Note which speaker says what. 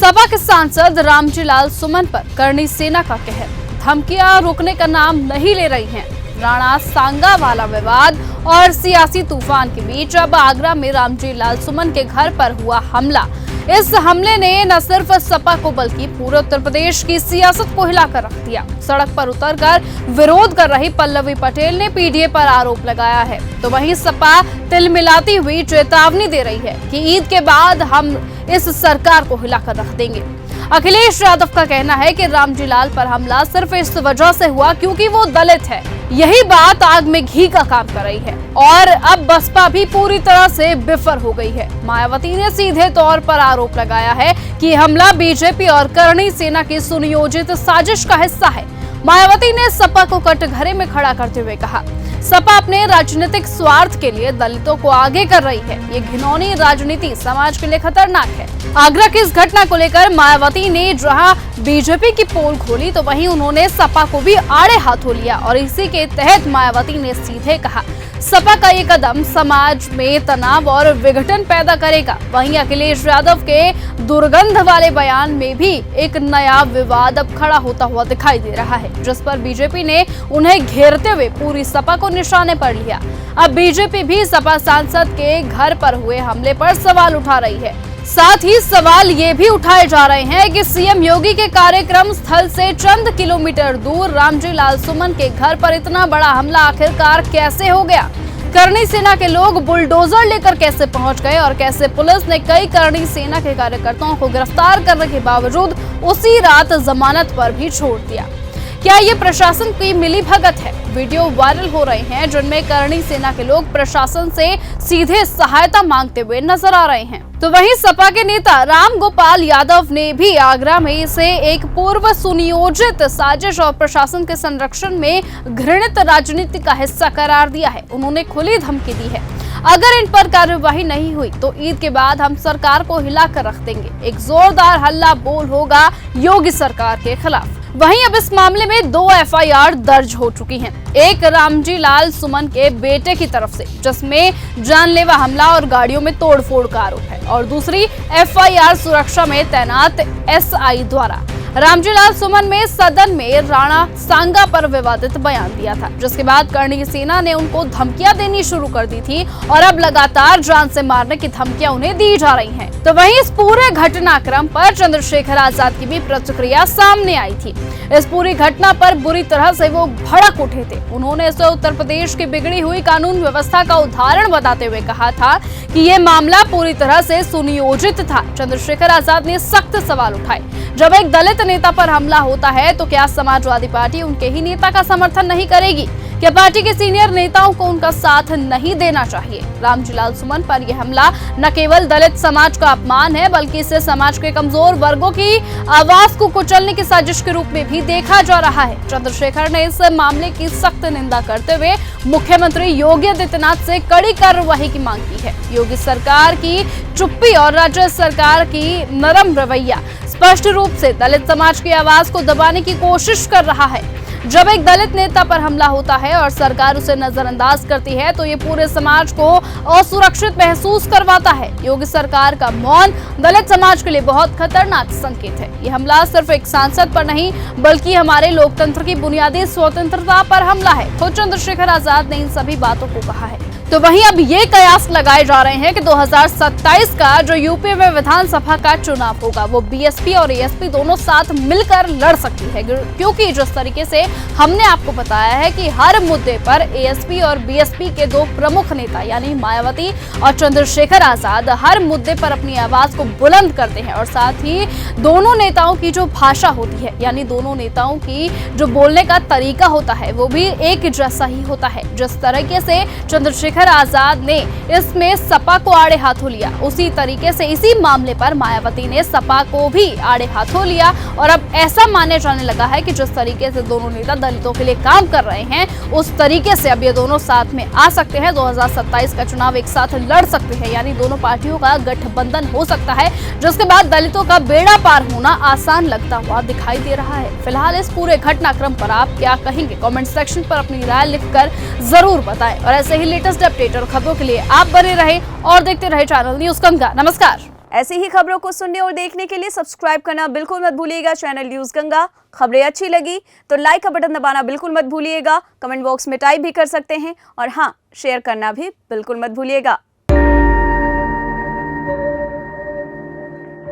Speaker 1: सपा के सांसद रामजी लाल सुमन पर करणी सेना का कहर, धमकियां रुकने का नाम नहीं ले रही हैं। राणा सांगा वाला विवाद और सियासी तूफान के बीच अब आगरा में रामजी लाल सुमन के घर पर हुआ हमला। इस हमले ने न सिर्फ सपा को बल्कि पूरे उत्तर प्रदेश की सियासत को हिलाकर रख दिया। सड़क पर उतरकर विरोध कर रही पल्लवी पटेल ने पीडीए पर आरोप लगाया है, तो वहीं सपा तिलमिलाती हुई चेतावनी दे रही है कि ईद के बाद हम इस सरकार को हिलाकर रख देंगे। अखिलेश यादव का कहना है कि रामजी लाल पर हमला सिर्फ इस वजह से हुआ क्योंकि वो दलित है। यही बात आग में घी का काम कर रही है और अब बसपा भी पूरी तरह से बिफर हो गई है। मायावती ने सीधे तौर पर आरोप लगाया है कि हमला बीजेपी और करणी सेना की सुनियोजित साजिश का हिस्सा है। मायावती ने सपा को कटघरे में खड़ा करते हुए कहा, सपा अपने राजनीतिक स्वार्थ के लिए दलितों को आगे कर रही है। ये घिनौनी राजनीति समाज के लिए खतरनाक है। आगरा की इस घटना को लेकर मायावती ने जहां बीजेपी की पोल खोली तो वहीं उन्होंने सपा को भी आड़े हाथों लिया और इसी के तहत मायावती ने सीधे कहा, सपा का ये कदम समाज में तनाव और विघटन पैदा करेगा। वहीं अखिलेश यादव के दुर्गंध वाले बयान में भी एक नया विवाद अब खड़ा होता हुआ दिखाई दे रहा है, जिस पर बीजेपी ने उन्हें घेरते हुए पूरी सपा को निशाने पर लिया। अब बीजेपी भी सपा सांसद के घर पर हुए हमले पर सवाल उठा रही है। साथ ही सवाल ये भी उठाए जा रहे हैं कि सीएम योगी के कार्यक्रम स्थल से चंद किलोमीटर दूर रामजी लाल सुमन के घर पर इतना बड़ा हमला आखिरकार कैसे हो गया? करणी सेना के लोग बुलडोजर लेकर कैसे पहुंच गए और कैसे पुलिस ने कई करणी सेना के कार्यकर्ताओं को गिरफ्तार करने के बावजूद उसी रात जमानत पर भी छोड़ दिया? क्या ये प्रशासन की मिलीभगत है? वीडियो वायरल हो रहे हैं जिनमें करणी सेना के लोग प्रशासन से सीधे सहायता मांगते हुए नजर आ रहे हैं। तो वहीं सपा के नेता राम गोपाल यादव ने भी आगरा में इसे एक पूर्व सुनियोजित साजिश और प्रशासन के संरक्षण में घृणित राजनीति का हिस्सा करार दिया है। उन्होंने खुली धमकी दी है, अगर इन पर कार्यवाही नहीं हुई तो ईद के बाद हम सरकार को हिलाकर रख देंगे। एक जोरदार हल्ला बोल होगा योगी सरकार के खिलाफ। वहीं अब इस मामले में 2 एफआईआर दर्ज हो चुकी हैं। एक रामजी लाल सुमन के बेटे की तरफ से, जिसमें जानलेवा हमला और गाड़ियों में तोड़फोड़ का आरोप है, और दूसरी एफआईआर सुरक्षा में तैनात एसआई द्वारा। रामजी लाल सुमन में सदन में राणा सांगा पर विवादित बयान दिया था, जिसके बाद करणी सेना ने उनको धमकियां देनी शुरू कर दी थी और अब लगातार जान से मारने की धमकियां उन्हें दी जा रही हैं। तो वहीं इस पूरे घटनाक्रम पर चंद्रशेखर आजाद की भी प्रतिक्रिया सामने आई थी। इस पूरी घटना पर बुरी तरह से वो भड़क उठे थे। उन्होंने इसे उत्तर प्रदेश की बिगड़ी हुई कानून व्यवस्था का उदाहरण बताते हुए कहा था कि ये मामला पूरी तरह से सुनियोजित था। चंद्रशेखर आजाद ने सख्त सवाल उठाए, जब एक दलित नेता पर हमला होता है तो क्या समाजवादी पार्टी उनके ही नेता का समर्थन नहीं करेगी? क्या पार्टी के सीनियर नेताओं को उनका साथ नहीं देना चाहिए? रामजी लाल सुमन पर यह हमला न केवल दलित समाज का अपमान है, बल्कि इसे समाज के कमजोर वर्गों की आवाज को कुचलने की साजिश के रूप में भी देखा जा रहा है। चंद्रशेखर ने इस मामले की सख्त निंदा करते हुए मुख्यमंत्री योगी आदित्यनाथ से कड़ी कार्रवाई की मांग की है। योगी सरकार की चुप्पी और राज्य सरकार की नरम रवैया स्पष्ट रूप से दलित समाज की आवाज को दबाने की कोशिश कर रहा है। जब एक दलित नेता पर हमला होता है और सरकार उसे नजरअंदाज करती है तो ये पूरे समाज को असुरक्षित महसूस करवाता है। योगी सरकार का मौन दलित समाज के लिए बहुत खतरनाक संकेत है। ये हमला सिर्फ एक सांसद पर नहीं बल्कि हमारे लोकतंत्र की बुनियादी स्वतंत्रता पर हमला है। खुद चंद्रशेखर आजाद ने इन सभी बातों को कहा है। तो वहीं अब ये कयास लगाए जा रहे हैं कि 2027 का जो यूपी में विधानसभा का चुनाव होगा वो बीएसपी और एएसपी दोनों साथ मिलकर लड़ सकती है, क्योंकि जिस तरीके से हमने आपको बताया है कि हर मुद्दे पर एएसपी और बीएसपी के 2 प्रमुख नेता यानी मायावती और चंद्रशेखर आजाद हर मुद्दे पर अपनी आवाज को बुलंद करते हैं, और साथ ही दोनों नेताओं की जो भाषा होती है यानी दोनों नेताओं की जो बोलने का तरीका होता है वो भी एक जैसा ही होता है। जिस तरीके से चंद्रशेखर आजाद ने इसमें सपा को आड़े हाथों लिया, उसी तरीके से इसी मामले पर मायावती ने सपा को भी आड़े हाथों लिया। और अब ऐसा माने जाने लगा है कि जिस तरीके से दोनों नेता दलितों के लिए काम कर रहे हैं उस तरीके से अब ये दोनों साथ में आ सकते हैं। 2027 का चुनाव एक साथ लड़ सकते हैं, यानी दोनों पार्टियों का गठबंधन हो सकता है, जिसके बाद दलितों का बेड़ा पार होना आसान लगता हुआ दिखाई दे रहा है। फिलहाल इस पूरे घटनाक्रम पर आप क्या कहेंगे? कमेंट सेक्शन पर अपनी राय लिखकर जरूर बताएं और ऐसे ही लेटेस्ट अपडेट और खबरों के लिए आप बने रहे और देखते रहे चैनल न्यूज़ गंगा। नमस्कार।
Speaker 2: ऐसी ही खबरों को सुनने और देखने के लिए सब्सक्राइब करना बिल्कुल मत भूलिएगा चैनल न्यूज़ गंगा। खबरें अच्छी लगी तो लाइक का बटन दबाना बिल्कुल मत भूलिएगा। कमेंट बॉक्स में टाइप भी कर सकते हैं और हाँ, शेयर करना भी बिल्कुल मत भूलिएगा।